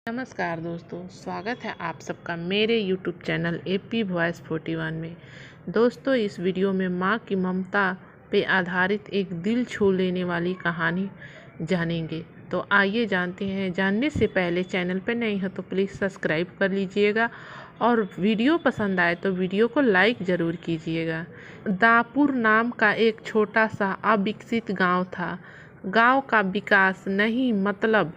नमस्कार दोस्तों, स्वागत है आप सबका मेरे YouTube चैनल एपी वॉइस 41 में। दोस्तों, इस वीडियो में माँ की ममता पे आधारित एक दिल छू लेने वाली कहानी जानेंगे। तो आइए जानते हैं। जानने से पहले चैनल पर नए हो तो प्लीज़ सब्सक्राइब कर लीजिएगा और वीडियो पसंद आए तो वीडियो को लाइक ज़रूर कीजिएगा। दापुर नाम का एक छोटा सा अविकसित गाँव था। गाँव का विकास नहीं, मतलब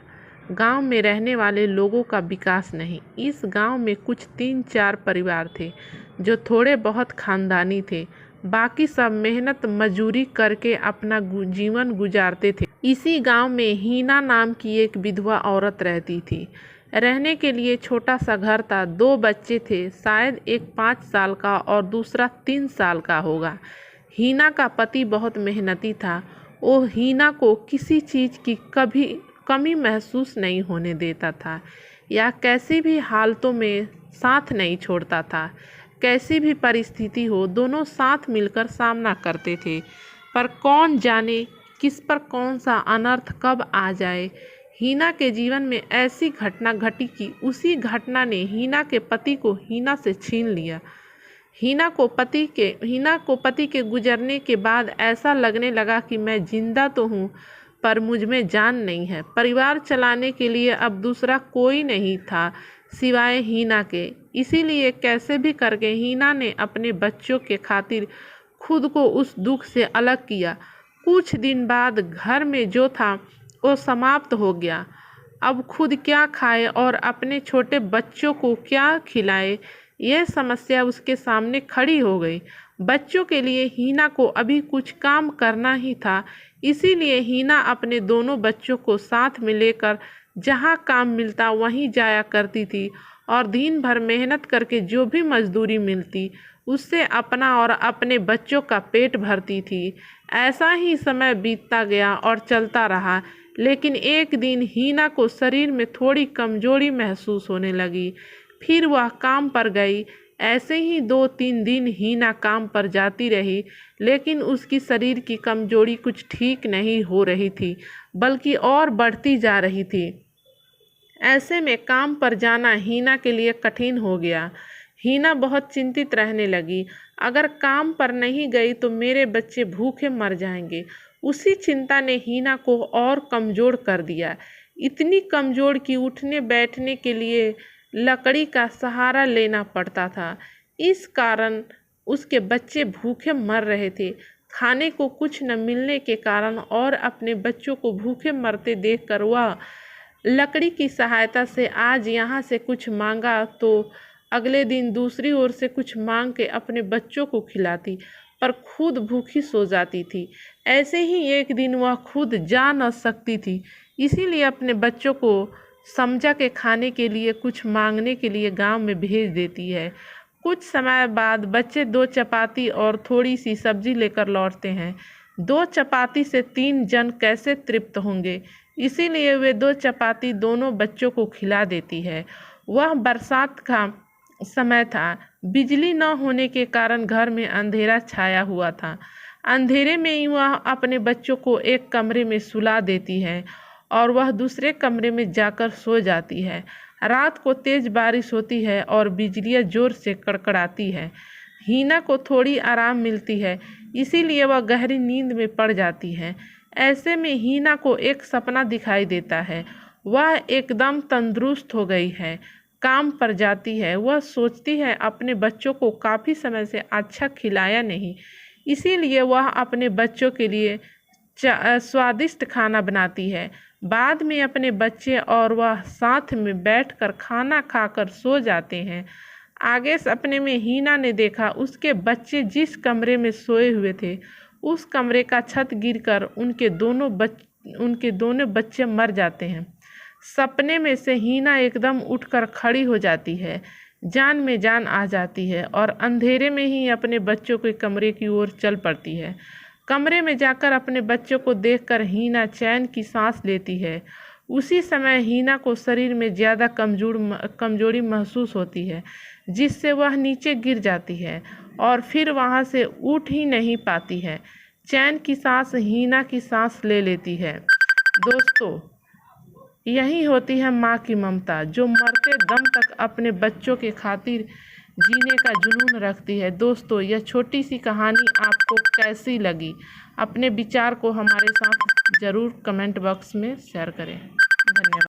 गांव में रहने वाले लोगों का विकास नहीं। इस गांव में कुछ 3-4 परिवार थे जो थोड़े बहुत खानदानी थे। बाकी सब मेहनत मजूरी करके अपना जीवन गुजारते थे। इसी गांव में हीना नाम की एक विधवा औरत रहती थी। रहने के लिए छोटा सा घर था। 2 बच्चे थे, शायद एक 5 साल का और दूसरा 3 साल का होगा। हीना का पति बहुत मेहनती था। वो हीना को किसी चीज़ की कभी कमी महसूस नहीं होने देता था या कैसी भी हालतों में साथ नहीं छोड़ता था। कैसी भी परिस्थिति हो, दोनों साथ मिलकर सामना करते थे। पर कौन जाने किस पर कौन सा अनर्थ कब आ जाए। हीना के जीवन में ऐसी घटना घटी कि उसी घटना ने हीना के पति को हीना से छीन लिया। हीना को पति के गुजरने के बाद ऐसा लगने लगा कि मैं जिंदा तो हूँ पर मुझ में जान नहीं है। परिवार चलाने के लिए अब दूसरा कोई नहीं था सिवाय हीना के। इसीलिए कैसे भी करके हीना ने अपने बच्चों के खातिर खुद को उस दुख से अलग किया। कुछ दिन बाद घर में जो था वो समाप्त हो गया। अब खुद क्या खाए और अपने छोटे बच्चों को क्या खिलाए, यह समस्या उसके सामने खड़ी हो गई। बच्चों के लिए हीना को अभी कुछ काम करना ही था। इसीलिए हीना अपने दोनों बच्चों को साथ में लेकर जहाँ काम मिलता वहीं जाया करती थी और दिन भर मेहनत करके जो भी मजदूरी मिलती उससे अपना और अपने बच्चों का पेट भरती थी। ऐसा ही समय बीतता गया और चलता रहा। लेकिन एक दिन हीना को शरीर में थोड़ी कमजोरी महसूस होने लगी। फिर वह काम पर गई। ऐसे ही 2-3 दिन हीना काम पर जाती रही, लेकिन उसकी शरीर की कमजोरी कुछ ठीक नहीं हो रही थी, बल्कि और बढ़ती जा रही थी। ऐसे में काम पर जाना हीना के लिए कठिन हो गया। हीना बहुत चिंतित रहने लगी। अगर काम पर नहीं गई तो मेरे बच्चे भूखे मर जाएंगे। उसी चिंता ने हीना को और कमज़ोर कर दिया। इतनी कमज़ोर कि उठने बैठने के लिए लकड़ी का सहारा लेना पड़ता था। इस कारण उसके बच्चे भूखे मर रहे थे। खाने को कुछ न मिलने के कारण और अपने बच्चों को भूखे मरते देखकर वह लकड़ी की सहायता से आज यहाँ से कुछ मांगा तो अगले दिन दूसरी ओर से कुछ मांग के अपने बच्चों को खिलाती, पर खुद भूखी सो जाती थी। ऐसे ही एक दिन वह खुद जा न सकती थी, इसीलिए अपने बच्चों को समझा के खाने के लिए कुछ मांगने के लिए गांव में भेज देती है। कुछ समय बाद बच्चे 2 चपाती और थोड़ी सी सब्जी लेकर लौटते हैं। 2 चपाती से 3 जन कैसे तृप्त होंगे, इसीलिए वे 2 चपाती दोनों बच्चों को खिला देती है। वह बरसात का समय था। बिजली न होने के कारण घर में अंधेरा छाया हुआ था। अंधेरे में ही वह अपने बच्चों को एक कमरे में सुला देती है और वह दूसरे कमरे में जाकर सो जाती है। रात को तेज बारिश होती है और बिजलियाँ जोर से कड़कड़ाती है। हीना को थोड़ी आराम मिलती है, इसीलिए वह गहरी नींद में पड़ जाती है। ऐसे में हीना को एक सपना दिखाई देता है। वह एकदम तंदुरुस्त हो गई है, काम पर जाती है। वह सोचती है अपने बच्चों को काफ़ी समय से अच्छा खिलाया नहीं, इसीलिए वह अपने बच्चों के लिए स्वादिष्ट खाना बनाती है। बाद में अपने बच्चे और वह साथ में बैठकर खाना खाकर सो जाते हैं। आगे सपने में हीना ने देखा उसके बच्चे जिस कमरे में सोए हुए थे उस कमरे का छत गिरकर उनके दोनों बच्चे मर जाते हैं। सपने में से हीना एकदम उठकर खड़ी हो जाती है, जान में जान आ जाती है और अंधेरे में ही अपने बच्चों के कमरे की ओर चल पड़ती है। कमरे में जाकर अपने बच्चों को देखकर हीना चैन की सांस लेती है। उसी समय हीना को शरीर में ज़्यादा कमजोरी महसूस होती है, जिससे वह नीचे गिर जाती है और फिर वहां से उठ ही नहीं पाती है। चैन की सांस हीना की सांस ले लेती है। दोस्तों, यही होती है माँ की ममता, जो मरते दम तक अपने बच्चों के खातिर जीने का जुनून रखती है। दोस्तों, यह छोटी सी कहानी आपको कैसी लगी? अपने विचार को हमारे साथ ज़रूर कमेंट बॉक्स में शेयर करें। धन्यवाद।